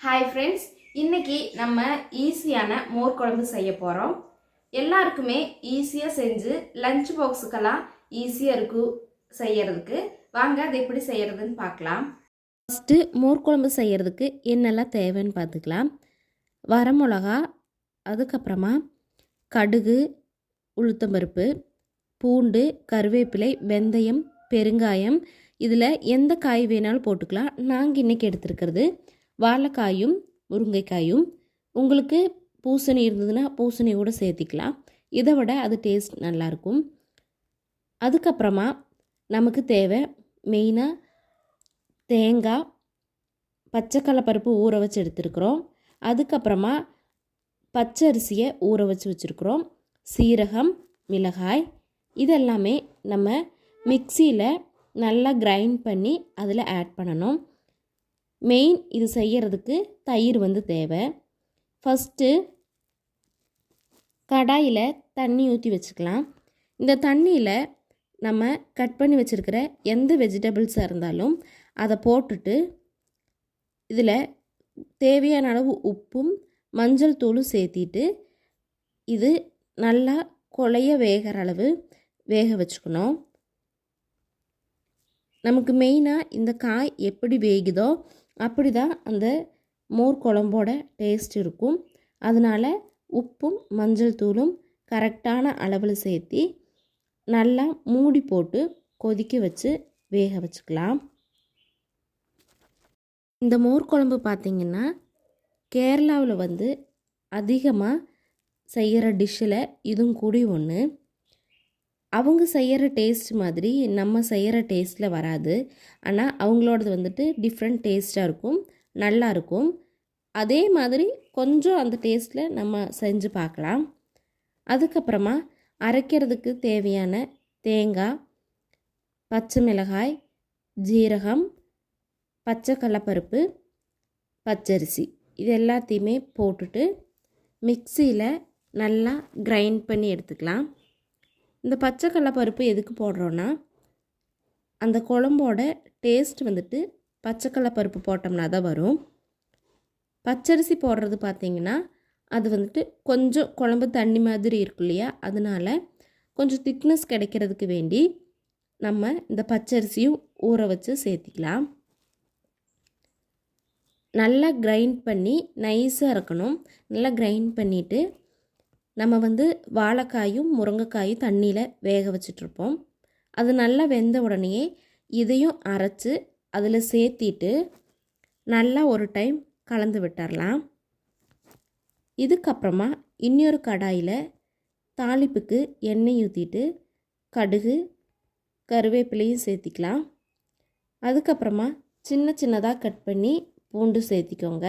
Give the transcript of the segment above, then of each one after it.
Hi friends, இன்னைக்கு நம்ம ஈஸியான மோர் குழம்பு செய்ய போகிறோம். எல்லாருக்குமே ஈஸியாக செஞ்சு லஞ்ச் பாக்ஸுக்கெல்லாம் ஈஸியாக இருக்கும் செய்யறதுக்கு. வாங்க அது எப்படி செய்யறதுன்னு பார்க்கலாம். ஃபஸ்ட்டு மோர் குழம்பு செய்யறதுக்கு என்னெல்லாம் தேவைன்னு பார்த்துக்கலாம். வரமிளகா, அதுக்கப்புறமா கடுகு, உளுத்தம்பருப்பு, பூண்டு, கருவேப்பிலை, வெந்தயம், பெருங்காயம். இதில் எந்த காய் வேணாலும் போட்டுக்கலாம். நாங்கள் இன்றைக்கி எடுத்துருக்கிறது வாழைக்காயும் முருங்கைக்காயும். உங்களுக்கு பூசணி இருந்ததுன்னா பூசணி கூட சேர்த்திக்கலாம். இதை விட அது டேஸ்ட் நல்லாயிருக்கும். அதுக்கப்புறமா நமக்கு தேவை மெயினாக தேங்காய், பச்சைக்கடலைப்பருப்பு ஊற வச்சு எடுத்துருக்குறோம். அதுக்கப்புறமா பச்சரிசியை ஊற வச்சு வச்சுருக்குறோம். சீரகம், மிளகாய், இதெல்லாமே நம்ம மிக்சியில் நல்லா கிரைண்ட் பண்ணி அதில் ஆட் பண்ணணும். மெயின் இது செய்கிறதுக்கு தயிர் தேவை. ஃபஸ்ட்டு கடாயில் தண்ணி ஊற்றி வச்சுக்கலாம். இந்த தண்ணியில் நம்ம கட் பண்ணி வச்சுருக்கிற எந்த வெஜிடபிள்ஸாக இருந்தாலும் அதை போட்டுட்டு இதில் தேவையான அளவு உப்பும் மஞ்சள் தூளும் சேர்த்திட்டு இது நல்லா கொலைய வேகிற அளவு வேக வச்சுக்கணும். நமக்கு மெயினாக இந்த காய் எப்படி வேகுதோ அப்படி தான் அந்த மோர் குழம்போட டேஸ்ட் இருக்கும். அதனால் உப்பும் மஞ்சள் தூளும் கரெக்டான அளவில் சேர்த்தி நல்லா மூடி போட்டு கொதிக்க வச்சு வேக வச்சுக்கலாம். இந்த மோர் குழம்பு பார்த்திங்கன்னா கேரளாவில் அதிகமாக செய்கிற டிஷ்ஷில் இதுவும் கூடி ஒன்று. அவங்க செய்கிற டேஸ்ட் மாதிரி நம்ம செய்கிற டேஸ்ட்டில் வராது. ஆனால் அவங்களோடது டிஃப்ரெண்ட் டேஸ்ட்டாக இருக்கும், நல்லாயிருக்கும். அதே மாதிரி கொஞ்சம் அந்த டேஸ்ட்டில் நம்ம செஞ்சு பார்க்கலாம். அதுக்கப்புறமா அரைக்கிறதுக்கு தேவையான தேங்காய், பச்சை மிளகாய், ஜீரகம், பச்சைக்கடலைப்பருப்பு, பச்சரிசி இது எல்லாத்தையுமே போட்டுட்டு மிக்சியில் நல்லா கிரைண்ட் பண்ணி எடுத்துக்கலாம். இந்த பச்சைக்கடலைப்பருப்பு எதுக்கு போடுறோன்னா அந்த குழம்போட டேஸ்ட் பச்சைக்கடலைப்பருப்பு போட்டோம்னா தான் வரும். பச்சரிசி போடுறது பார்த்திங்கன்னா அது கொஞ்சம் குழம்பு தண்ணி மாதிரி இருக்கும் இல்லையா, அதனால் கொஞ்சம் திக்னஸ் கிடைக்கிறதுக்கு வேண்டி நம்ம இந்த பச்சரிசியும் ஊற வச்சு சேர்த்திக்கலாம். நல்லா கிரைண்ட் பண்ணி நைஸாக இருக்கணும். நல்லா கிரைண்ட் பண்ணிவிட்டு நம்ம வாழைக்காயும் முருங்கைக்காயும் தண்ணியில் வேக வச்சிட்ருப்போம். அது நல்லா வெந்த உடனேயே இதையும் அரைச்சி அதில் சேர்த்திட்டு நல்லா ஒரு டைம் கலந்து விட்டுறலாம். இதுக்கப்புறமா இன்னொரு கடாயில் தாளிப்புக்கு எண்ணெய் ஊற்றிட்டு கடுகு, கருவேப்பிலையும் சேர்த்திக்கலாம். அதுக்கப்புறமா சின்ன சின்னதாக கட் பண்ணி பூண்டு சேர்த்திக்கோங்க.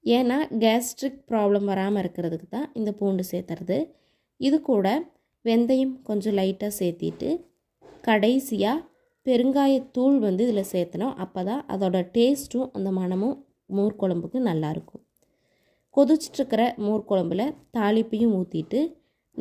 ஏன்னா கேஸ்ட்ரிக் ப்ராப்ளம் வராமல் இருக்கிறதுக்கு தான் இந்த பூண்டு சேர்த்துறது. இது கூட வெந்தயம் கொஞ்சம் லைட்டாக சேர்த்திட்டு கடைசியாக பெருங்காயத்தூள் இதில் சேர்த்தணும். அப்போ தான் அதோட டேஸ்ட்டும் அந்த மணமும் மோர் குழம்புக்கு நல்லாயிருக்கும். கொதிச்சிட்ருக்கிற மோர் குழம்புல தாளிப்பையும் ஊற்றிட்டு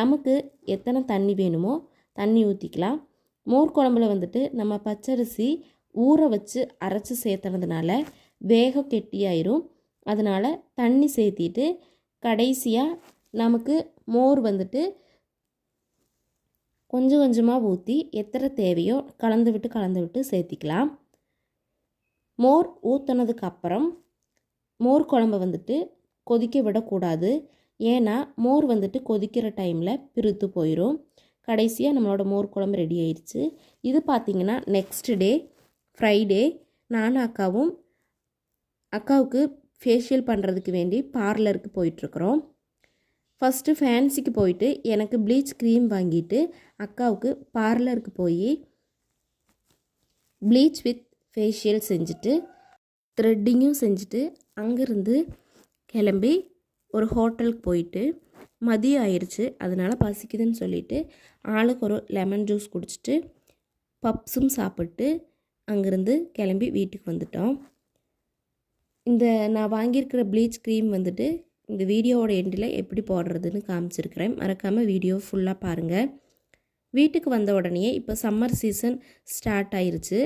நமக்கு எத்தனை தண்ணி வேணுமோ தண்ணி ஊற்றிக்கலாம். மோர் குழம்புல நம்ம பச்சரிசி ஊற வச்சு அரைச்சி சேர்த்துனதுனால வேக கெட்டியாயிரும். அதனால் தண்ணி சேர்த்திட்டு கடைசியாக நமக்கு மோர் கொஞ்சம் கொஞ்சமாக ஊற்றி எத்தனை தேவையோ கலந்து விட்டு சேர்த்திக்கலாம். மோர் ஊற்றினதுக்கு அப்புறம் மோர் குழம்பை கொதிக்க விடக்கூடாது. ஏன்னா மோர் கொதிக்கிற டைமில் பிரித்து போயிடும். கடைசியாக நம்மளோட மோர் குழம்பு ரெடி ஆயிடுச்சு. இது பார்த்திங்கன்னா நெக்ஸ்ட் டே ஃப்ரைடே நானும் அக்காவுக்கு ஃபேஷியல் பண்ணுறதுக்கு வேண்டி பார்லருக்கு போயிட்டுருக்குறோம். ஃபஸ்ட்டு ஃபேன்சிக்கு போயிட்டு எனக்கு ப்ளீச் க்ரீம் வாங்கிட்டு அக்காவுக்கு பார்லருக்கு போய் ப்ளீச் வித் ஃபேஷியல் செஞ்சுட்டு த்ரெட்டிங்கும் செஞ்சுட்டு அங்கேருந்து கிளம்பி ஒரு ஹோட்டலுக்கு போயிட்டு மதியம் ஆயிடுச்சு. அதனால் பசிக்குதுன்னு சொல்லிவிட்டு ஆளுக்கு ஒரு லெமன் ஜூஸ் குடிச்சிட்டு பப்ஸும் சாப்பிட்டு அங்கேருந்து கிளம்பி வீட்டுக்கு வந்துட்டோம். இந்த நான் வாங்கியிருக்கிற ப்ளீச் க்ரீம் இந்த வீடியோவோட எண்டில் எப்படி போடுறதுன்னு காமிச்சிருக்கிறேன். மறக்காமல் வீடியோ ஃபுல்லாக பாருங்கள். வீட்டுக்கு வந்த உடனே இப்போ சம்மர் சீசன் ஸ்டார்ட் ஆயிருச்சு.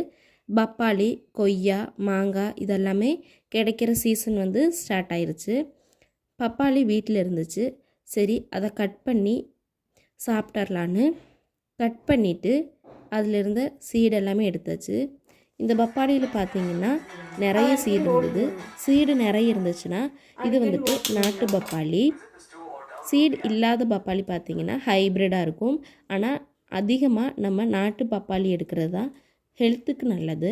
பப்பாளி, கொய்யா, மாங்காய் இதெல்லாமே கிடைக்கிற சீசன் வந்து ஸ்டார்ட் ஆயிருச்சு. பப்பாளி வீட்டில் இருந்துச்சு. சரி அதை கட் பண்ணி சாப்பிட்றலான்னு கட் பண்ணிவிட்டு அதில் இருந்த சீடு எல்லாமே எடுத்தாச்சு. இந்த பப்பாளியில் பார்த்தீங்கன்னா நிறைய சீடு இருந்தது. சீடு நிறைய இருந்துச்சுன்னா இது வந்துட்டு நாட்டு பப்பாளி. சீடு இல்லாத பப்பாளி பார்த்தீங்கன்னா ஹைப்ரிடாக இருக்கும். ஆனால் அதிகமாக நம்ம நாட்டு பப்பாளி எடுக்கிறது தான் ஹெல்த்துக்கு நல்லது.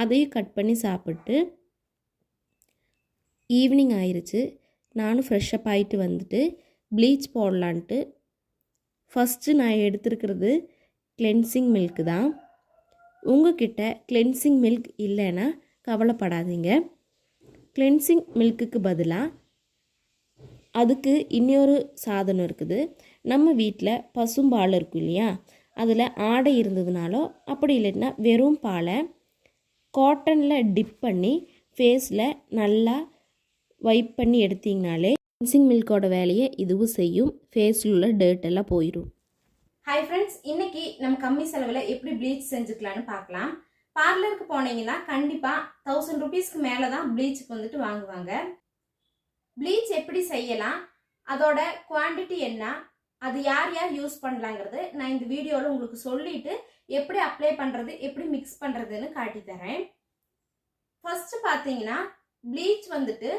அதையும் கட் பண்ணி சாப்பிட்டு ஈவினிங் ஆயிடுச்சு. நானும் ஃப்ரெஷ்ஷப் ஆகிட்டு வந்துட்டு ப்ளீச் போடலான்ட்டு ஃபஸ்ட்டு நான் எடுத்துருக்கிறது கிளென்சிங் மில்க்கு தான். உங்கள்கிட்ட கிளென்சிங் மில்க் இல்லைன்னா கவலைப்படாதீங்க. கிளென்சிங் மில்க்குக்கு பதிலாக அதுக்கு இன்னொரு சாதனம் இருக்குது. நம்ம வீட்டில் பசும்பால் இருக்கும் இல்லையா, அதில் ஆடை இருந்ததுனாலோ அப்படி இல்லைன்னா வெறும் பாலை காட்டனில் டிப் பண்ணி ஃபேஸில் நல்லா வைப் பண்ணி எடுத்திங்கனாலே கிளென்சிங் மில்கோட வேலையை இதுவும் செய்யும். ஃபேஸில் உள்ள டர்ட் எல்லாம் போயிடும். ஹாய் ஃப்ரெண்ட்ஸ், இன்னைக்கு நம்ம கம்மி செலவில் எப்படி ப்ளீச் செஞ்சுக்கலான்னு பார்க்கலாம். பார்லருக்கு போனீங்கன்னா கண்டிப்பாக 1000 ரூபீஸ்க்கு மேலே தான் ப்ளீச்சுக்கு வந்துட்டு வாங்குவாங்க. ப்ளீச் எப்படி செய்யலாம், அதோட குவான்டிட்டி என்ன, அது யார் யார் யூஸ் பண்ணலாங்கிறது நான் இந்த வீடியோவில் உங்களுக்கு சொல்லிட்டு எப்படி அப்ளை பண்ணுறது, எப்படி மிக்ஸ் பண்ணுறதுன்னு காட்டி தரேன். ஃபர்ஸ்ட் பார்த்தீங்கன்னா ப்ளீச் வந்துட்டு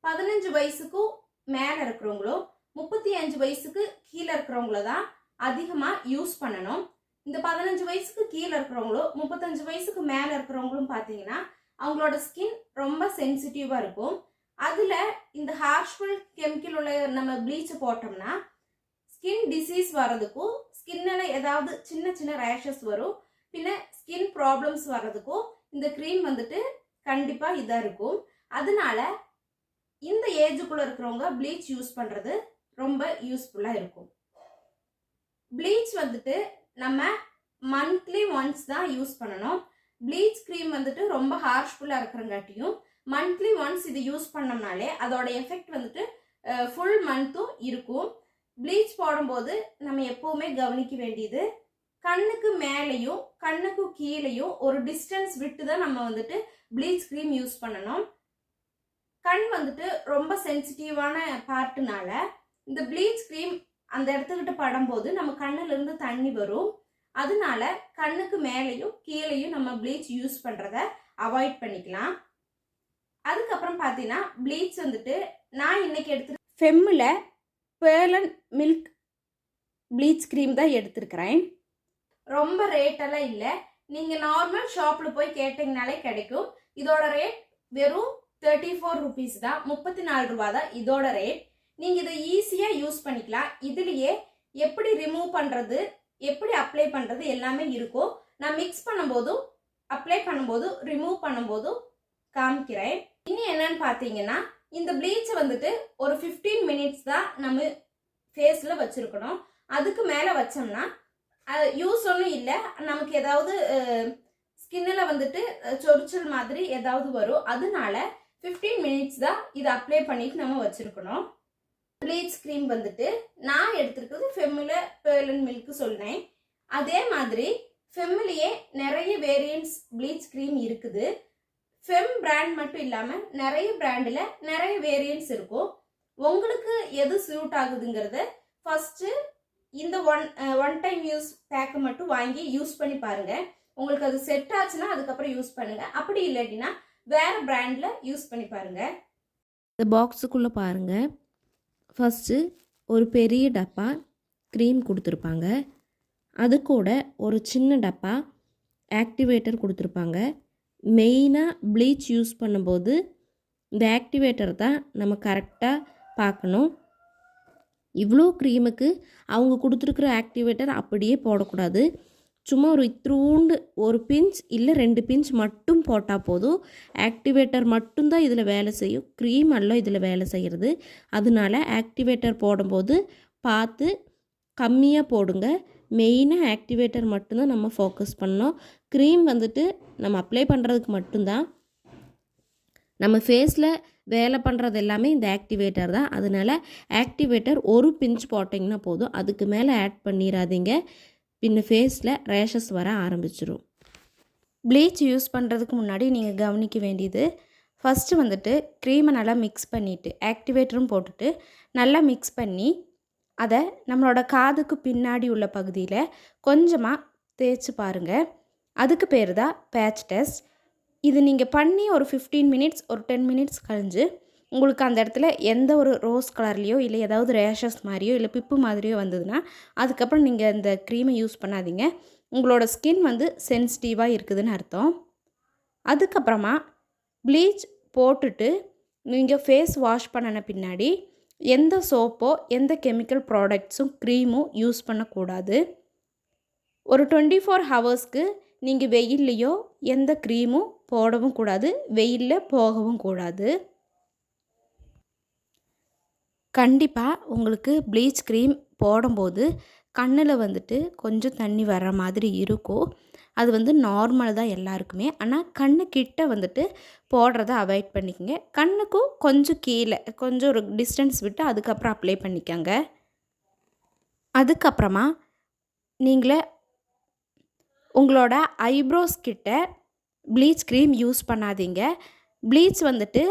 15 வயசுக்கும் மேலே இருக்கிறவங்களும் 35 வயசுக்கு கீழே இருக்கிறவங்கள தான் அதிகமாக யூஸ் பண்ணணும். இந்த 15 வயசுக்கு கீழே இருக்கிறவங்களும் 35 வயசுக்கு மேலே இருக்கிறவங்களும் பார்த்தீங்கன்னா அவங்களோட ஸ்கின் ரொம்ப சென்சிட்டிவாக இருக்கும். அதில் இந்த ஹார்ஷ்ஃபுல் கெமிக்கல் உள்ள நம்ம ப்ளீச்சை போட்டோம்னா ஸ்கின் டிசீஸ் வர்றதுக்கும், ஸ்கின்னில் ஏதாவது சின்ன சின்ன ரேஷஸ் வரும், பின்ன ஸ்கின் ப்ராப்ளம்ஸ் வர்றதுக்கும் இந்த க்ரீம் வந்துட்டு கண்டிப்பாக இதாக இருக்கும். அதனால இந்த ஏஜுக்குள்ளே இருக்கிறவங்க ப்ளீச் யூஸ் பண்ணுறது ரொம்ப யூஸ்ஃபுல்லாக இருக்கும். ப்ளீச் வந்துட்டு நம்ம மந்த்லி ஒன்ஸ் தான் யூஸ் பண்ணணும். ப்ளீச் க்ரீம் வந்துட்டு ரொம்ப ஹார்ஷ்ஃபுல்லாக இருக்கிறங்காட்டியும் மந்த்லி ஒன்ஸ் இது யூஸ் பண்ணோம்னாலே அதோட எஃபெக்ட் வந்துட்டு ஃபுல் மந்த்தும் இருக்கும். ப்ளீச் போடும்போது நம்ம எப்போவுமே கவனிக்க வேண்டியது, கண்ணுக்கு மேலேயும் கண்ணுக்கு கீழேயும் ஒரு டிஸ்டன்ஸ் விட்டு தான் நம்ம வந்துட்டு ப்ளீச் க்ரீம் யூஸ் பண்ணணும். கண் வந்துட்டு ரொம்ப சென்சிட்டிவான பார்ட்டுனால இந்த ப்ளீச் க்ரீம் அந்த இடத்துக்கிட்ட படும்போது நம்ம கண்ணுல இருந்து தண்ணி வரும். அதனால கண்ணுக்கு மேலேயும் கீழேயும் நம்ம ப்ளீச் யூஸ் பண்றத அவாய்ட் பண்ணிக்கலாம். அதுக்கப்புறம் பார்த்தீங்கன்னா ப்ளீச் வந்துட்டு நான் இன்னைக்கு எடுத்து ஃபெம்மில் பேர்லன் மில்க் ப்ளீச் க்ரீம் தான் எடுத்துருக்கிறேன். ரொம்ப ரேட்டெல்லாம் இல்லை, நீங்கள் நார்மல் ஷாப்பில் போய் கேட்டிங்கனாலே கிடைக்கும். இதோட ரேட் வெறும் 34 ருபீஸ் தான், 34 ரூபா தான் இதோட ரேட். நீங்கள் இதை ஈஸியாக யூஸ் பண்ணிக்கலாம். இதுலேயே எப்படி ரிமூவ் பண்ணுறது, எப்படி அப்ளை பண்ணுறது எல்லாமே இருக்கும். நான் மிக்ஸ் பண்ணும்போதும் அப்ளை பண்ணும்போதும் ரிமூவ் பண்ணும்போதும் காமிக்கிறேன். இனி என்னன்னு பார்த்தீங்கன்னா இந்த ப்ளீச்சை வந்துட்டு ஒரு 15 மினிட்ஸ் தான் நம்ம ஃபேஸில் வச்சுருக்கணும். அதுக்கு மேலே வச்சோம்னா அது யூஸ் ஒன்றும் இல்லை, நமக்கு ஏதாவது ஸ்கின்னில் வந்துட்டு சொரிச்சல் மாதிரி ஏதாவது வரும். அதனால 15 மினிட்ஸ் தான் இதை அப்ளை பண்ணிட்டு நம்ம வச்சுருக்கணும். ப்ளீச் க்ரீம் வந்துட்டு நான் எடுத்துருக்கிறது ஃபெம்மில் பேர்லன் மில்க் சொன்னேன். அதே மாதிரி ஃபெம்மிலேயே நிறைய வேரியன்ட்ஸ் ப்ளீச் க்ரீம் இருக்குது. ஃபெம் பிராண்ட் மட்டும் இல்லாமல் நிறைய பிராண்டில் நிறைய வேரியன்ட்ஸ் இருக்கும். உங்களுக்கு எது சூட் ஆகுதுங்கிறத ஃபஸ்ட்டு இந்த ஒன் டைம் யூஸ் பேக்கை மட்டும் வாங்கி யூஸ் பண்ணி பாருங்கள். உங்களுக்கு அது செட் ஆச்சுன்னா அதுக்கப்புறம் யூஸ் பண்ணுங்கள். அப்படி இல்லாட்டினா வேறு பிராண்டில் யூஸ் பண்ணி பாருங்கள். இந்த பாக்ஸுக்குள்ளே பாருங்கள், ஃபஸ்ட்டு ஒரு பெரிய டப்பா க்ரீம் கொடுத்துருப்பாங்க. அது கூட ஒரு சின்ன டப்பா ஆக்டிவேட்டர் கொடுத்துருப்பாங்க. மெயினாக ப்ளீச் யூஸ் பண்ணும்போது இந்த ஆக்டிவேட்டர் தான் நம்ம கரெக்டாக பார்க்கணும். இவ்வளோ க்ரீமுக்கு அவங்க கொடுத்துருக்குற ஆக்டிவேட்டர் அப்படியே போடக்கூடாது. சும்மா ஒரு இத்திரூண்டு ஒரு பிஞ்ச் இல்லை 2 பிஞ்ச் மட்டும் போட்டால் போதும். ஆக்டிவேட்டர் மட்டும்தான் இதில் வேலை செய்யும், க்ரீம் எல்லாம் இதில் வேலை செய்கிறது. அதனால ஆக்டிவேட்டர் போடும்போது பார்த்து கம்மியாக போடுங்க. மெயினாக ஆக்டிவேட்டர் மட்டும்தான் நம்ம ஃபோக்கஸ் பண்ணோம். க்ரீம் வந்துட்டு நம்ம அப்ளை பண்ணுறதுக்கு மட்டும்தான். நம்ம ஃபேஸில் வேலை பண்ணுறது எல்லாமே இந்த ஆக்டிவேட்டர் தான். அதனால் ஆக்டிவேட்டர் ஒரு பிஞ்ச் போட்டிங்கன்னா போதும், அதுக்கு மேலே ஆட் பண்ணிடாதீங்க. பின்ன ஃபேஸில் ரேஷஸ் வர ஆரம்பிச்சிடும். ப்ளீச் யூஸ் பண்ணுறதுக்கு முன்னாடி நீங்கள் கவனிக்க வேண்டியது, ஃபஸ்ட்டு வந்துட்டு க்ரீமை நல்லா மிக்ஸ் பண்ணிவிட்டு ஆக்டிவேட்டரும் போட்டுட்டு நல்லா மிக்ஸ் பண்ணி அதை நம்மளோட காதுக்கு பின்னாடி உள்ள பகுதியில் கொஞ்சமாக தேய்ச்சி பாருங்கள். அதுக்கு பேர் தான் பேட்ச் டெஸ்ட். இது நீங்கள் பண்ணி ஒரு 15 மினிட்ஸ் ஒரு 10 மினிட்ஸ் கழிஞ்சு உங்களுக்கு அந்த இடத்துல எந்த ஒரு ரோஸ் கலர்லேயோ இல்லை ஏதாவது ரேஷஸ் மாதிரியோ இல்லை பிப்பு மாதிரியோ வந்ததுன்னா அதுக்கப்புறம் நீங்கள் இந்த க்ரீமை யூஸ் பண்ணாதீங்க. உங்களோட ஸ்கின் வந்து சென்சிட்டிவாக இருக்குதுன்னு அர்த்தம். அதுக்கப்புறமா ப்ளீச் போட்டுட்டு நீங்கள் ஃபேஸ் வாஷ் பண்ணின பின்னாடி எந்த சோப்போ எந்த கெமிக்கல் ப்ராடக்ட்ஸும் க்ரீமும் யூஸ் பண்ணக்கூடாது. ஒரு 24 ஹவர்ஸ்க்கு நீங்கள் வெயில்லையோ எந்த க்ரீமும் போடவும் கூடாது, வெயிலில் போகவும் கூடாது. கண்டிப்பாக உங்களுக்கு ப்ளீச் க்ரீம் போடும்போது கண்ணில் வந்துட்டு கொஞ்சம் தண்ணி வர்ற மாதிரி இருக்கும். அது வந்து நார்மல் தான் எல்லாருக்குமே. ஆனால் கண்ணு கிட்ட வந்துட்டு போடுறத அவாய்ட் பண்ணிக்கங்க. கண்ணுக்கும் கொஞ்சம் கீழே கொஞ்சம் ஒரு டிஸ்டன்ஸ் விட்டு அதுக்கப்புறம் அப்ளை பண்ணிக்கோங்க. அதுக்கப்புறமா நீங்களே உங்களோட ஐப்ரோஸ் கிட்ட ப்ளீச் க்ரீம் யூஸ் பண்ணாதீங்க. ப்ளீச் வந்துட்டு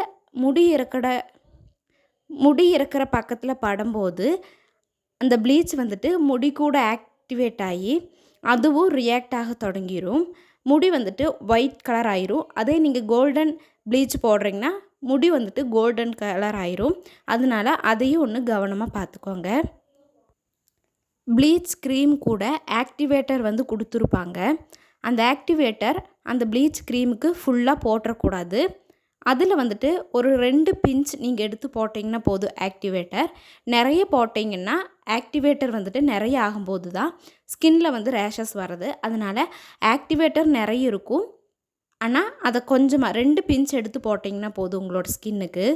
முடி இருக்கிற பக்கத்தில் படும்போது அந்த ப்ளீச் வந்துட்டு முடி கூட ஆக்டிவேட் ஆகி அதுவும் ரியாக்ட் ஆக தொடங்கிடும். முடி வந்துட்டு ஒயிட் கலர் ஆயிரும். அதே நீங்கள் கோல்டன் ப்ளீச் போடுறீங்கன்னா முடி வந்துட்டு கோல்டன் கலர் ஆயிரும். அதனால அதையும் ஒன்று கவனமாக பார்த்துக்கோங்க. ப்ளீச் க்ரீம் கூட ஆக்டிவேட்டர் வந்து கொடுத்துருப்பாங்க. அந்த ஆக்டிவேட்டர் அந்த ப்ளீச் க்ரீமுக்கு ஃபுல்லாக போட்டுறக்கூடாது. அதில் வந்துட்டு ஒரு 2 பிஞ்ச் நீங்கள் எடுத்து போட்டிங்கன்னா போதும். ஆக்டிவேட்டர் நிறைய போட்டிங்கன்னா ஆக்டிவேட்டர் வந்துட்டு நிறைய ஆகும்போது தான் ஸ்கின்னில் வந்து ரேஷஸ் வர்றது. அதனால் ஆக்டிவேட்டர் நிறைய இருக்கும். ஆனால் அதை கொஞ்சமாக 2 பிஞ்ச் எடுத்து போட்டிங்கன்னா போதும் உங்களோட ஸ்கின்னுக்கு.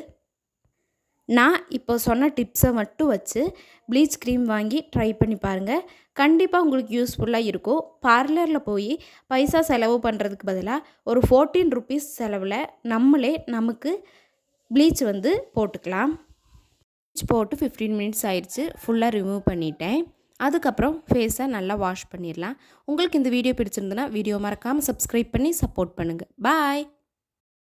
நான் இப்போ சொன்ன டிப்ஸை மட்டும் வச்சு ப்ளீச் க்ரீம் வாங்கி ட்ரை பண்ணி பாருங்கள். கண்டிப்பாக உங்களுக்கு யூஸ்ஃபுல்லாக இருக்கும். பார்லரில் போய் பைசா செலவு பண்ணுறதுக்கு பதிலாக ஒரு 14 ருபீஸ் செலவில் நமக்கு ப்ளீச் வந்து போட்டுக்கலாம். ப்ளீச் போட்டு 15 மினிட்ஸ் ஆயிடுச்சு. ஃபுல்லாக ரிமூவ் பண்ணிட்டேன். அதுக்கப்புறம் ஃபேஸை நல்லா வாஷ் பண்ணிடலாம். உங்களுக்கு இந்த வீடியோ பிடிச்சிருந்ததுன்னா வீடியோ மறக்காமல் சப்ஸ்கிரைப் பண்ணி சப்போர்ட் பண்ணுங்கள். பாய்.